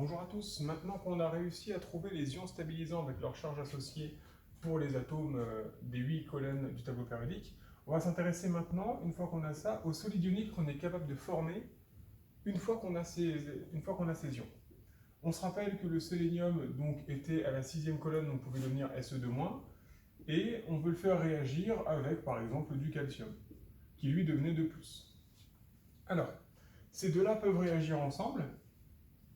Bonjour à tous, maintenant qu'on a réussi à trouver les ions stabilisants avec leur charge associée pour les atomes des 8 colonnes du tableau périodique, on va s'intéresser maintenant, une fois qu'on a ça, aux solides ioniques qu'on est capable de former une fois qu'on a ces ions. On se rappelle que le sélénium donc, était à la 6e colonne, donc pouvait devenir Se2-, et on veut le faire réagir avec par exemple du calcium, qui lui devenait 2+. Alors, ces deux-là peuvent réagir ensemble,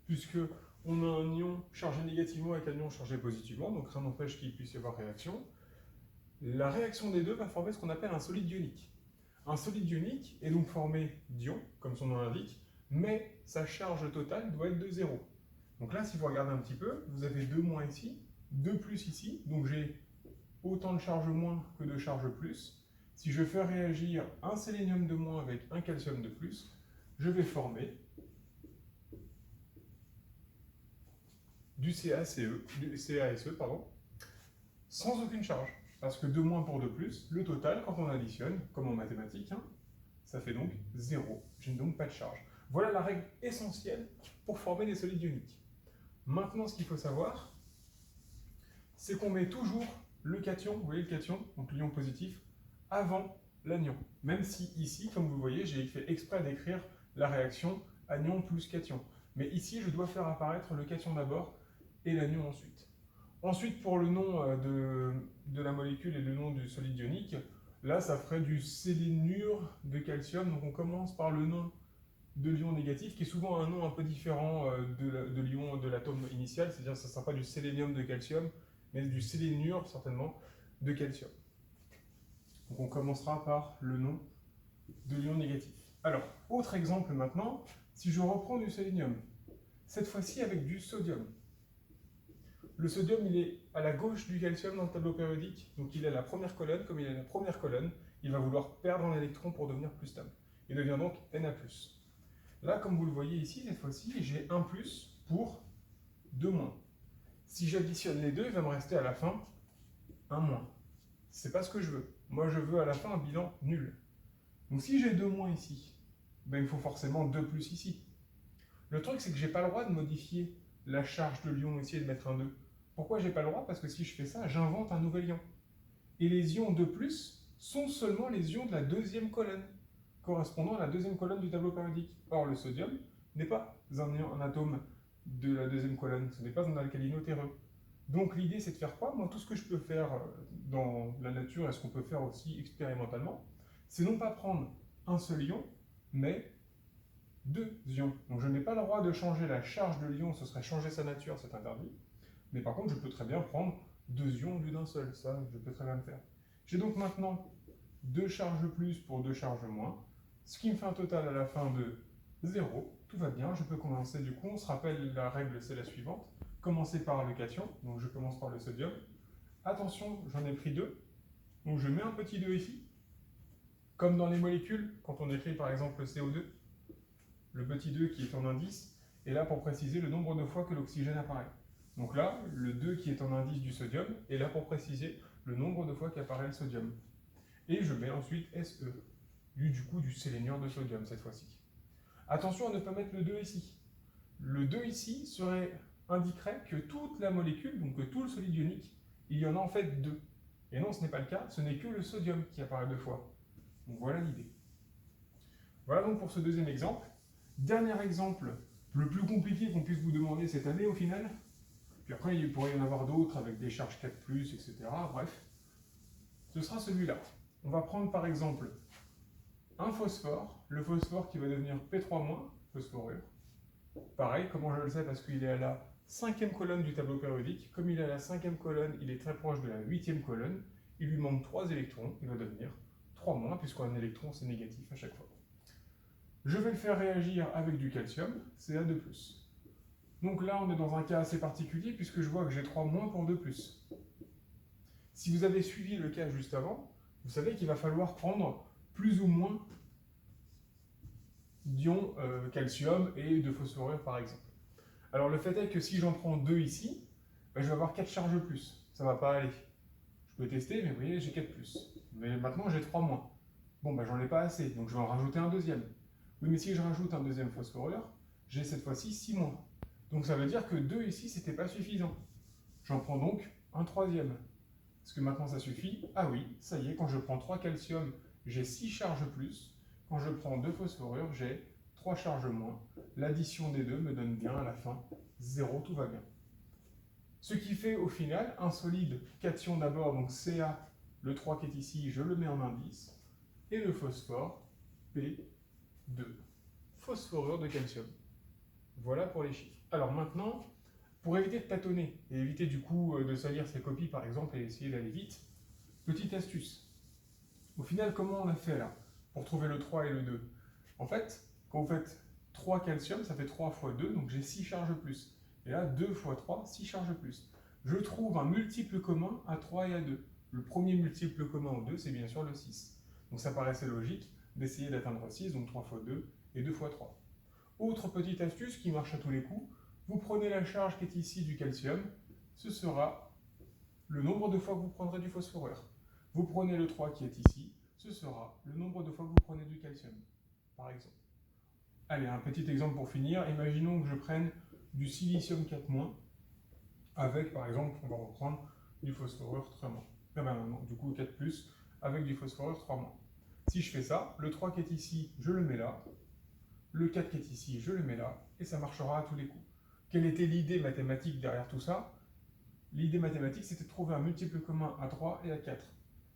puisque on a un ion chargé négativement avec un ion chargé positivement, donc ça n'empêche qu'il puisse y avoir réaction. La réaction des deux va former ce qu'on appelle un solide ionique. Un solide ionique est donc formé d'ions, comme son nom l'indique, mais sa charge totale doit être de 0. Donc là, si vous regardez un petit peu, vous avez 2- ici, 2+ ici, donc j'ai autant de charge moins que de charge plus. Si je fais réagir un sélénium de moins avec un calcium de plus, je vais former du CaSe, sans aucune charge. Parce que 2- pour 2+, le total, quand on additionne, comme en mathématiques, ça fait donc 0. Je n'ai donc pas de charge. Voilà la règle essentielle pour former des solides ioniques. Maintenant, ce qu'il faut savoir, c'est qu'on met toujours le cation, vous voyez le cation, donc l'ion positif, avant l'anion. Même si ici, comme vous le voyez, j'ai fait exprès d'écrire la réaction anion plus cation. Mais ici, je dois faire apparaître le cation d'abord et l'anion ensuite. Ensuite, pour le nom de la molécule et le nom du solide ionique, là, ça ferait du sélénure de calcium. Donc on commence par le nom de l'ion négatif, qui est souvent un nom un peu différent de l'ion de l'atome initial, c'est-à-dire que ça ne sera pas du sélénium de calcium, mais du sélénure, certainement, de calcium. Donc on commencera par le nom de l'ion négatif. Alors, autre exemple maintenant, si je reprends du sélénium, cette fois-ci avec du sodium. Le sodium, il est à la gauche du calcium dans le tableau périodique, donc il est à la première colonne. Comme il est à la première colonne, il va vouloir perdre un électron pour devenir plus stable. Il devient donc Na+. Là, comme vous le voyez ici, cette fois-ci, j'ai 1+ pour 2-. Si j'additionne les deux, il va me rester à la fin 1-. C'est pas ce que je veux. Moi, je veux à la fin un bilan nul. Donc si j'ai 2- ici, ben, il faut forcément 2+ ici. Le truc, c'est que je n'ai pas le droit de modifier la charge de l'ion ici et de mettre un 2. Pourquoi j'ai pas le droit? Parce que si je fais ça, j'invente un nouvel ion. Et les ions 2+ sont seulement les ions de la 2e colonne, correspondant à la 2e colonne du tableau périodique. Or, le sodium n'est pas un atome de la 2e colonne, ce n'est pas un alcalino terreux. Donc l'idée, c'est de faire quoi? Moi, tout ce que je peux faire dans la nature, et ce qu'on peut faire aussi expérimentalement, c'est non pas prendre un seul ion, mais 2 ions. Donc je n'ai pas le droit de changer la charge de l'ion, ce serait changer sa nature, c'est interdit. Mais par contre, je peux très bien prendre 2 ions au lieu d'un seul, ça, je peux très bien le faire. J'ai donc maintenant 2 charges plus pour 2 charges moins, ce qui me fait un total à la fin de 0. Tout va bien, je peux commencer du coup, on se rappelle la règle, c'est la suivante. Commencer par le cation, donc je commence par le sodium. Attention, j'en ai pris 2, donc je mets un petit 2 ici. Comme dans les molécules, quand on écrit par exemple le CO2, le petit 2 qui est en indice est là pour préciser le nombre de fois que l'oxygène apparaît. Donc là, le 2 qui est en indice du sodium est là pour préciser le nombre de fois qu'apparaît le sodium. Et je mets ensuite Se, du coup du séléniure de sodium cette fois-ci. Attention à ne pas mettre le 2 ici. Le 2 ici indiquerait que toute la molécule, donc que tout le solide ionique, il y en a en fait 2. Et non, ce n'est pas le cas, ce n'est que le sodium qui apparaît 2 fois. Donc voilà l'idée. Voilà donc pour ce deuxième exemple. Dernier exemple, le plus compliqué qu'on puisse vous demander cette année au final. Puis après, il pourrait y en avoir d'autres avec des charges 4+, etc. Bref, ce sera celui-là. On va prendre par exemple un phosphore, le phosphore qui va devenir P3-, phosphorure. Pareil, comment je le sais? Parce qu'il est à la 5e colonne du tableau périodique. Comme il est à la 5e colonne, il est très proche de la 8e colonne. Il lui manque 3 électrons, il va devenir 3-, puisqu'un électron c'est négatif à chaque fois. Je vais le faire réagir avec du calcium, Ca2+. Donc là, on est dans un cas assez particulier, puisque je vois que j'ai 3- pour 2+. Si vous avez suivi le cas juste avant, vous savez qu'il va falloir prendre plus ou moins d'ions calcium et de phosphorure, par exemple. Alors le fait est que si j'en prends 2 ici, ben, je vais avoir 4 charges plus. Ça ne va pas aller. Je peux tester, mais vous voyez, j'ai 4+. Mais maintenant, j'ai 3-. Bon, ben, j'en ai pas assez, donc je vais en rajouter un deuxième. Oui, mais si je rajoute un deuxième phosphorure, j'ai cette fois-ci 6-. Donc ça veut dire que 2 ici, c'était pas suffisant. J'en prends donc un troisième. Est-ce que maintenant ça suffit? Ah oui, ça y est, quand je prends 3 calcium, j'ai 6 charges plus. Quand je prends 2 phosphorures, j'ai 3 charges moins. L'addition des deux me donne bien à la fin 0, tout va bien. Ce qui fait au final un solide cation d'abord, donc Ca, le 3 qui est ici, je le mets en indice, et le phosphore, P2, phosphorure de calcium. Voilà pour les chiffres. Alors maintenant, pour éviter de tâtonner et éviter du coup de salir ses copies par exemple et essayer d'aller vite, petite astuce. Au final, comment on a fait là pour trouver le 3 et le 2? En fait, quand vous faites 3 calcium, ça fait 3 fois 2, donc j'ai 6 charges plus. Et là, 2 fois 3, 6 charges plus. Je trouve un multiple commun à 3 et à 2. Le premier multiple commun aux 2, c'est bien sûr le 6. Donc ça paraissait logique d'essayer d'atteindre 6, donc 3 fois 2 et 2 fois 3. Autre petite astuce qui marche à tous les coups, vous prenez la charge qui est ici du calcium, ce sera le nombre de fois que vous prendrez du phosphorure. Vous prenez le 3 qui est ici, ce sera le nombre de fois que vous prenez du calcium, par exemple. Allez, un petit exemple pour finir. Imaginons que je prenne du silicium 4-, avec, par exemple, on va reprendre du phosphorure 3-. Ah ben non, du coup 4+, avec du phosphorure 3-. Si je fais ça, le 3 qui est ici, je le mets là, le 4 qui est ici, je le mets là, et ça marchera à tous les coups. Quelle était l'idée mathématique derrière tout ça? L'idée mathématique, c'était de trouver un multiple commun à 3 et à 4.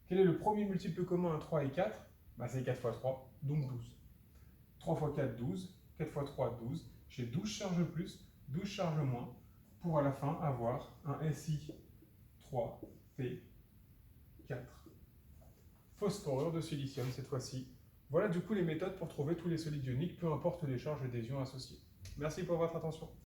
Quel est le premier multiple commun à 3 et 4? C'est 4 fois 3, donc 12. 3 fois 4, 12. 4 fois 3, 12. J'ai 12 charges plus, 12 charges moins, pour à la fin avoir un Si3P4. Phosphorure de silicium cette fois-ci. Voilà du coup les méthodes pour trouver tous les solides ioniques, peu importe les charges et des ions associés. Merci pour votre attention.